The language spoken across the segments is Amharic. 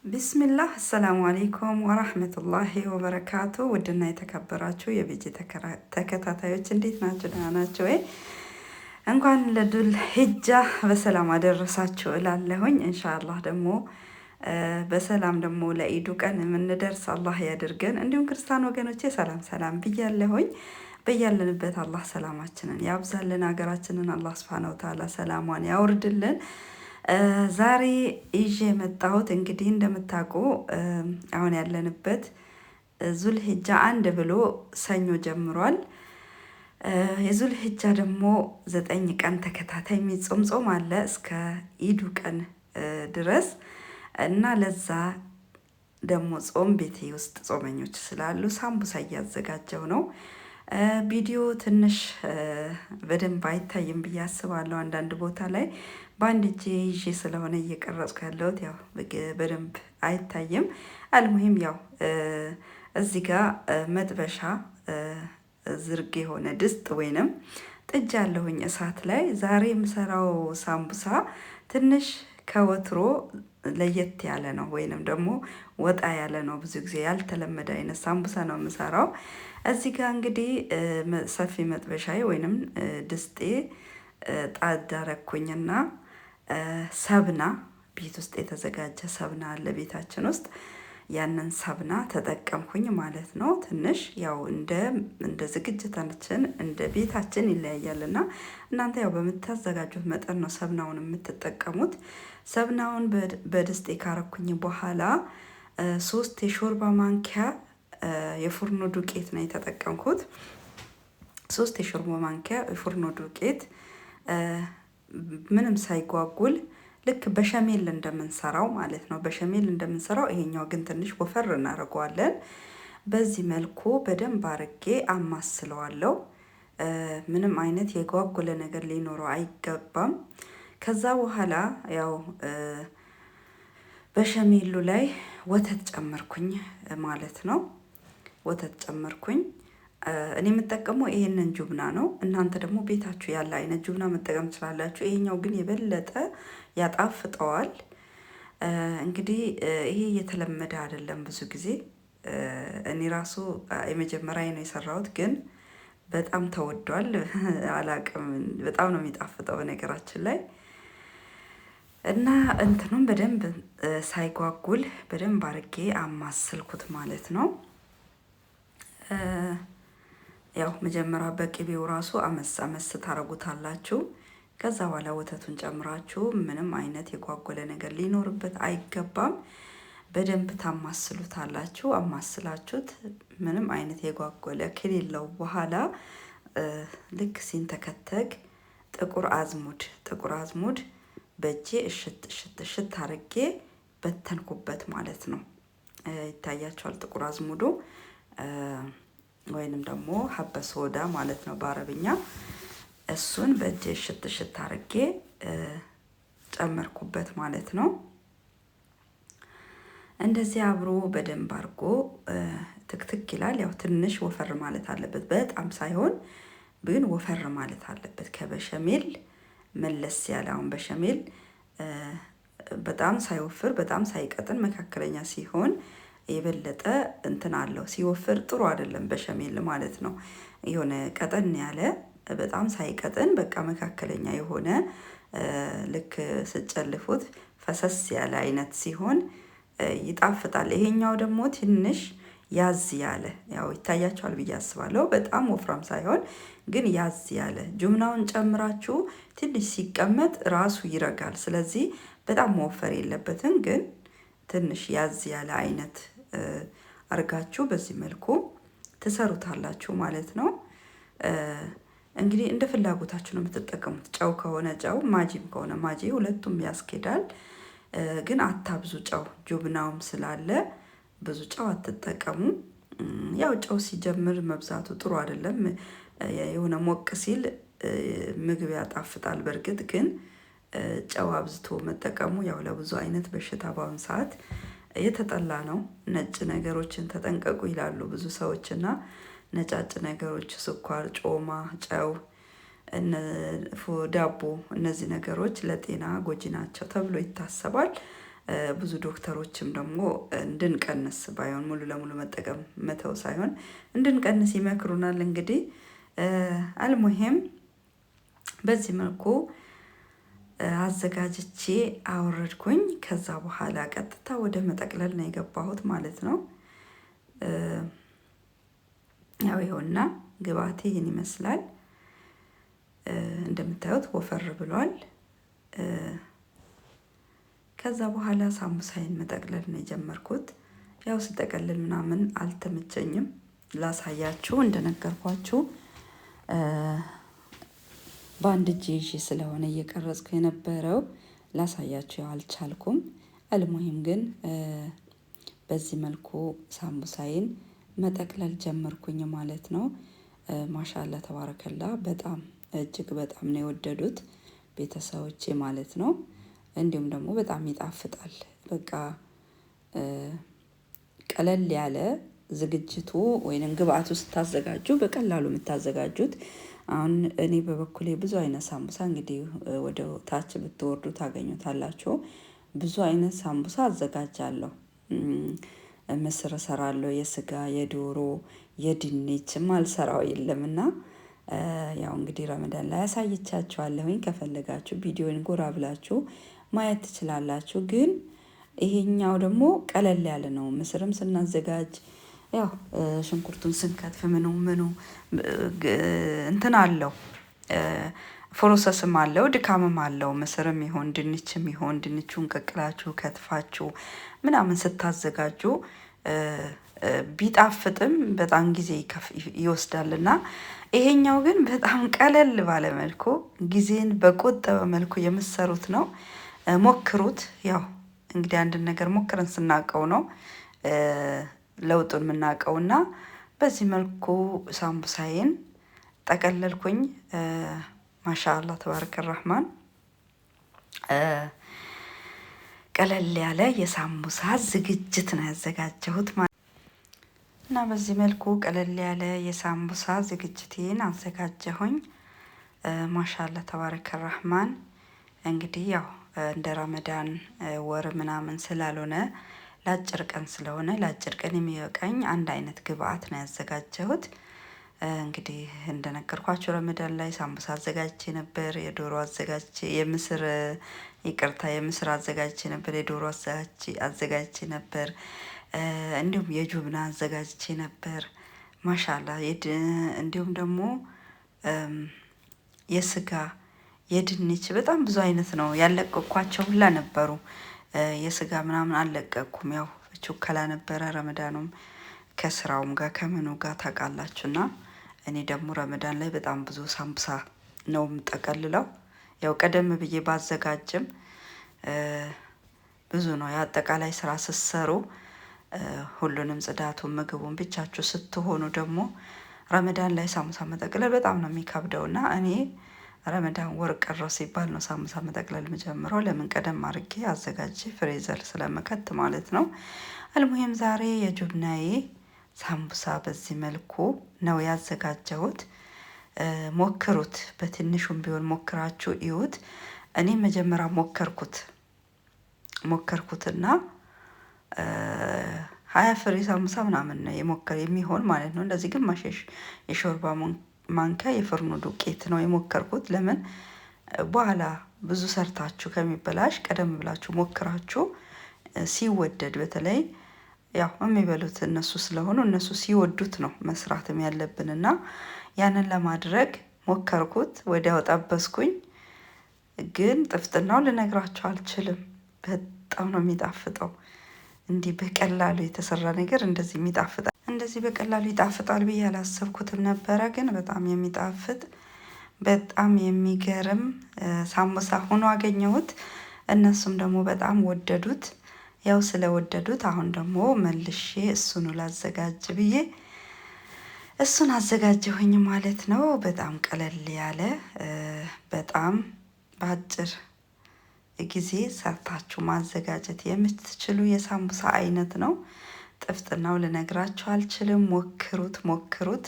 ቢስሚላህ አሰላሙ አሌይኩም ወራህመቱላሂ ወበረካቱ። ውድና የተከበራችሁ የቤጅ ተከታታዮች እንዴት ናቸው? ደህና ናቸው ወይ? እንኳን ለዱል ሂጃ በሰላም አደረሳችሁ እላለሁኝ። ኢንሻአላህ ደግሞ በሰላም ደግሞ ለኢዱ ቀን የምንደርስ አላህ ያድርገን። እንዲሁም ክርስቲያን ወገኖቼ ሰላም ሰላም ብያለሁኝ። በያለንበት አላህ ሰላማችንን ያብዛልን፣ ሀገራችንን አላህ ሱብሓነሁ ወተዓላ ሰላሟን ያውርድልን። ዛሬ ይዤ የመጣሁት እንግዲህ እንደምታውቁ አሁን ያለንበት ዙል ሂጃ 1 ብሎ ሰኞ ጀምሯል። የዙል ሂጃ ደግሞ 9 ቀን ተከታታይ የሚጾም ጾም አለ እስከ ኢዱ ቀን ድረስ እና ለዛ ደግሞ ጾም ቤቴ ውስጥ ጾመኞች ስላሉ ሳምቡሳ እያዘጋጀው ነው። ቪዲዮ ትንሽ በደንብ አይታይም ብዬ አስባለሁ። አንዳንድ ቦታ ላይ በአንድ እጄ ይዤ ስለሆነ እየቀረጽኩ ያለሁት ያው በደንብ አይታይም። አልሙሂም ያው እዚህ ጋር መጥበሻ ዝርግ የሆነ ድስት ወይንም ጥጃ ያለሁኝ እሳት ላይ። ዛሬ የምሰራው ሳምቡሳ ትንሽ ከወትሮ ለየት ያለ ነው፣ ወይንም ደግሞ ወጣ ያለ ነው። ብዙ ጊዜ ያልተለመደ አይነት ሳምቡሳ ነው የምሰራው። እዚህ ጋር እንግዲህ ሰፊ መጥበሻዬ ወይንም ድስጤ ጣድ አረኩኝና ሰብና ቤት ውስጥ የተዘጋጀ ሰብና አለ ቤታችን ውስጥ፣ ያንን ሰብና ተጠቀምኩኝ ማለት ነው። ትንሽ ያው እንደ ዝግጅታችን እንደ ቤታችን ይለያያልና እናንተ ያው በምታዘጋጁት መጠን ነው ሰብናውን የምትጠቀሙት። ሰብናውን በድስጤ ካረኩኝ በኋላ 3 የሾርባ ማንኪያ የፉርኖ ዱቄት ነው የተጠቀምኩት። 3 የሾርባ ማንኪያ የፉርኖ ዱቄት ምንም ሳይጓጉል ልክ በሸሜል እንደምንሰራው ማለት ነው። በሸሜል እንደምንሰራው ይሄኛው ግን ትንሽ ወፈር እናደርገዋለን። በዚህ መልኩ በደንብ አርጌ አማስለዋለሁ። ምንም አይነት የጓጉለ ነገር ሊኖረው አይገባም። ከዛ በኋላ ያው በሸሜሉ ላይ ወተት ጨመርኩኝ ማለት ነው። ወተት ጨመርኩኝ። እኔ የምጠቀመው ይሄንን ጁብና ነው። እናንተ ደግሞ ቤታችሁ ያለ አይነት ጁብና መጠቀም ትችላላችሁ። ይሄኛው ግን የበለጠ ያጣፍጠዋል። እንግዲህ ይሄ የተለመደ አይደለም። ብዙ ጊዜ እኔ ራሱ የመጀመሪያ ነው የሰራሁት፣ ግን በጣም ተወዷል። አላቅም፣ በጣም ነው የሚጣፍጠው በነገራችን ላይ። እና እንትኑም በደንብ ሳይጓጉል በደንብ አርጌ አማስልኩት ማለት ነው። ያው መጀመሪያ በቅቤው ራሱ አመስ ታረጉታላችሁ። ከዛ በኋላ ወተቱን ጨምራችሁ ምንም አይነት የጓጎለ ነገር ሊኖርበት አይገባም። በደንብ ታማስሉታላችሁ። አማስላችሁት ምንም አይነት የጓጎለ ከሌለው በኋላ ልክ ሲንተከተክ ጥቁር አዝሙድ በእጄ እሽት አርጌ በተንኩበት ማለት ነው። ይታያችኋል ጥቁር አዝሙዱ ወይንም ደግሞ ሀበ ሶዳ ማለት ነው በአረብኛ። እሱን በእጄ እሽት አርጌ ጨመርኩበት ማለት ነው። እንደዚህ አብሮ በደንብ አርጎ ትክትክ ይላል። ያው ትንሽ ወፈር ማለት አለበት፣ በጣም ሳይሆን ግን ወፈር ማለት አለበት። ከበሸሜል መለስ ያለ፣ አሁን በሸሜል በጣም ሳይወፍር በጣም ሳይቀጥን መካከለኛ ሲሆን የበለጠ እንትን አለው። ሲወፍር ጥሩ አይደለም በሸሜል ማለት ነው። የሆነ ቀጠን ያለ በጣም ሳይቀጥን በቃ መካከለኛ የሆነ ልክ ስጨልፉት ፈሰስ ያለ አይነት ሲሆን ይጣፍጣል። ይሄኛው ደግሞ ትንሽ ያዝ ያለ፣ ያው ይታያቸዋል ብዬ አስባለሁ። በጣም ወፍራም ሳይሆን ግን ያዝ ያለ። ጁብናውን ጨምራችሁ ትንሽ ሲቀመጥ ራሱ ይረጋል። ስለዚህ በጣም መወፈር የለበትም፣ ግን ትንሽ ያዝ ያለ አይነት አርጋችሁ በዚህ መልኩ ትሰሩታላችሁ ማለት ነው። እንግዲህ እንደ ፍላጎታችሁ ነው የምትጠቀሙት። ጨው ከሆነ ጨው፣ ማጂም ከሆነ ማጂ፣ ሁለቱም ያስኬዳል። ግን አታብዙ ጨው፣ ጁብናውም ስላለ ብዙ ጨው አትጠቀሙ። ያው ጨው ሲጀምር መብዛቱ ጥሩ አይደለም። የሆነ ሞቅ ሲል ምግብ ያጣፍጣል። በእርግጥ ግን ጨው አብዝቶ መጠቀሙ ያው ለብዙ አይነት በሽታ በአሁኑ ሰዓት የተጠላ ነው። ነጭ ነገሮችን ተጠንቀቁ ይላሉ ብዙ ሰዎችና ነጫጭ ነገሮች፣ ስኳር፣ ጮማ፣ ጨው፣ ዳቦ፣ እነዚህ ነገሮች ለጤና ጎጂ ናቸው ተብሎ ይታሰባል። ብዙ ዶክተሮችም ደግሞ እንድንቀንስ ባይሆን ሙሉ ለሙሉ መጠቀም መተው ሳይሆን እንድንቀንስ ይመክሩናል። እንግዲህ አልሙሂም በዚህ መልኩ አዘጋጅቼ አወረድኩኝ። ከዛ በኋላ ቀጥታ ወደ መጠቅለል ነው የገባሁት ማለት ነው። ያው ይኸውና ግብአቴ ይህን ይመስላል። እንደምታዩት ወፈር ብሏል። ከዛ በኋላ ሳምቡሳዬን መጠቅለል ነው የጀመርኩት። ያው ስጠቀልል ምናምን አልተመቸኝም። ላሳያችሁ እንደነገርኳችሁ በአንድ እጄ ይዤ ስለሆነ እየቀረጽኩ የነበረው ላሳያችሁ አልቻልኩም። አልሙሂም ግን በዚህ መልኩ ሳምቡሳዬን መጠቅለል ጀመርኩኝ ማለት ነው። ማሻአላ ተባረከላ። በጣም እጅግ በጣም ነው የወደዱት ቤተሰቦቼ ማለት ነው። እንዲሁም ደግሞ በጣም ይጣፍጣል። በቃ ቀለል ያለ ዝግጅቱ ወይንም ግብአቱ ስታዘጋጁ በቀላሉ የምታዘጋጁት። አሁን እኔ በበኩሌ ብዙ አይነት ሳምቡሳ እንግዲህ ወደ ታች ብትወርዱ ታገኙታላችሁ። ብዙ አይነት ሳምቡሳ አዘጋጃለሁ። ምስር እሰራለሁ፣ የስጋ፣ የዶሮ፣ የድንች ማልሰራው የለምና ያው እንግዲህ ረመዳን ላይ ያሳይቻችኋለሁኝ። ከፈለጋችሁ ቪዲዮን ጎራ ብላችሁ ማየት ትችላላችሁ። ግን ይሄኛው ደግሞ ቀለል ያለ ነው። ምስርም ስናዘጋጅ ያው ሽንኩርቱን ስንከትፍ ምኑ እንትን አለው፣ ፕሮሰስም አለው፣ ድካምም አለው። ምስርም ይሆን ድንችም ይሆን ድንቹን ቀቅላችሁ ከትፋችሁ ምናምን ስታዘጋጁ ቢጣፍጥም በጣም ጊዜ ይወስዳልና ይሄኛው ግን በጣም ቀለል ባለ መልኩ ጊዜን በቆጠበ መልኩ የምሰሩት ነው። ሞክሩት። ያው እንግዲህ አንድን ነገር ሞክረን ስናውቀው ነው ለውጡን የምናውቀውና በዚህ መልኩ ሳምቡሳዬን ጠቀለልኩኝ። ማሻአላህ ተባረከ ረህማን። ቀለል ያለ የሳምቡሳ ዝግጅት ነው ያዘጋጀሁት እና በዚህ መልኩ ቀለል ያለ የሳምቡሳ ዝግጅቴን አዘጋጀሁኝ። ማሻአላህ ተባረከ ረህማን። እንግዲህ ያው እንደ ረመዳን ወር ምናምን ስላልሆነ ለአጭር ቀን ስለሆነ ለአጭር ቀን የሚበቃኝ አንድ አይነት ግብአት ነው ያዘጋጀሁት። እንግዲህ እንደነገርኳችሁ ረመዳን ላይ ሳምቡሳ አዘጋጅቼ ነበር። የዶሮ አዘጋጅቼ የምስር አዘጋጅቼ ነበር። የዶሮ አዘጋጅቼ ነበር። እንዲሁም የጁብና አዘጋጅቼ ነበር። ማሻላ እንዲሁም ደግሞ የስጋ፣ የድንች በጣም ብዙ አይነት ነው ያለቀኳቸው ሁላ ነበሩ። የስጋ ምናምን አልለቀኩም። ያው ቹከላ ነበረ። ረመዳኑም ከስራውም ጋር ከምኑ ጋር ታውቃላችሁና እኔ ደግሞ ረመዳን ላይ በጣም ብዙ ሳምቡሳ ነው የምጠቀልለው። ያው ቀደም ብዬ ባዘጋጅም ብዙ ነው የአጠቃላይ ስራ ስትሰሩ ሁሉንም ጽዳቱን ምግቡን ብቻችሁ ስትሆኑ ደግሞ ረመዳን ላይ ሳምቡሳ መጠቅለል በጣም ነው የሚከብደውና እኔ ረመዳን ወር ቀረው ሲባል ነው ሳምቡሳ መጠቅለል የምጀምረው። ለምን ቀደም አድርጌ አዘጋጅ ፍሬዘር ስለመከት ማለት ነው። አልሙሂም ዛሬ የጁብናዬ ሳምቡሳ በዚህ መልኩ ነው ያዘጋጀሁት። ሞክሩት። በትንሹም ቢሆን ሞክራችሁ እዩት። እኔ መጀመሪያ ሞከርኩትና 20 ፍሬ ሳምቡሳ ምናምን ነው የሚሆን ማለት ነው። እንደዚህ ግማሽ የሾርባ ማንኪያ የፍርኖ ዱቄት ነው የሞከርኩት። ለምን በኋላ ብዙ ሰርታችሁ ከሚበላሽ ቀደም ብላችሁ ሞክራችሁ ሲወደድ፣ በተለይ ያው የሚበሉት እነሱ ስለሆኑ እነሱ ሲወዱት ነው መስራትም ያለብንና ያንን ለማድረግ ሞከርኩት። ወዲያው ጠበስኩኝ። ግን ጥፍጥናው ልነግራችሁ አልችልም። በጣም ነው የሚጣፍጠው። እንዲህ በቀላሉ የተሰራ ነገር እንደዚህ በቀላሉ ይጣፍጣል ብዬ አላሰብኩትም ነበረ። ግን በጣም የሚጣፍጥ በጣም የሚገርም ሳምቡሳ ሆኖ አገኘሁት። እነሱም ደግሞ በጣም ወደዱት። ያው ስለወደዱት አሁን ደግሞ መልሼ እሱኑ ላዘጋጅ ብዬ እሱን አዘጋጀሁኝ ማለት ነው። በጣም ቀለል ያለ በጣም በአጭር ጊዜ ሰርታችሁ ማዘጋጀት የምትችሉ የሳምቡሳ አይነት ነው። ጥፍጥናው ልነግራችሁ አልችልም። ሞክሩት።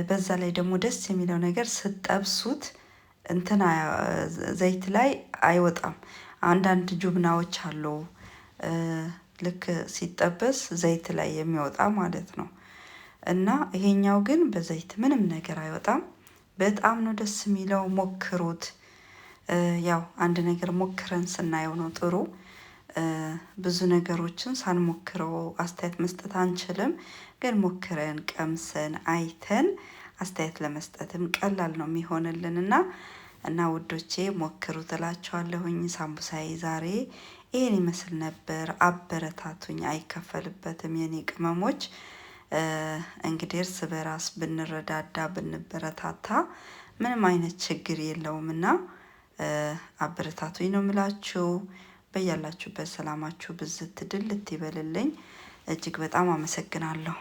በዛ ላይ ደግሞ ደስ የሚለው ነገር ስትጠብሱት ዘይት ላይ አይወጣም። አንዳንድ ጁብናዎች አሉ ልክ ሲጠበስ ዘይት ላይ የሚወጣ ማለት ነው። እና ይሄኛው ግን በዘይት ምንም ነገር አይወጣም። በጣም ነው ደስ የሚለው። ሞክሩት። ያው አንድ ነገር ሞክረን ስናየው ነው ጥሩ። ብዙ ነገሮችን ሳንሞክረው አስተያየት መስጠት አንችልም። ግን ሞክረን ቀምሰን አይተን አስተያየት ለመስጠትም ቀላል ነው የሚሆንልን እና ውዶቼ ሞክሩ ትላችኋለሁኝ። ሳምቡሳዬ ዛሬ ይሄን ይመስል ነበር። አበረታቱኝ፣ አይከፈልበትም የኔ ቅመሞች። እንግዲህ እርስ በራስ ብንረዳዳ ብንበረታታ ምንም አይነት ችግር የለውም እና አበረታቱኝ ነው የምላችሁ። በያላችሁበት ሰላማችሁ ብዝት ድልት ይበልልኝ። እጅግ በጣም አመሰግናለሁ።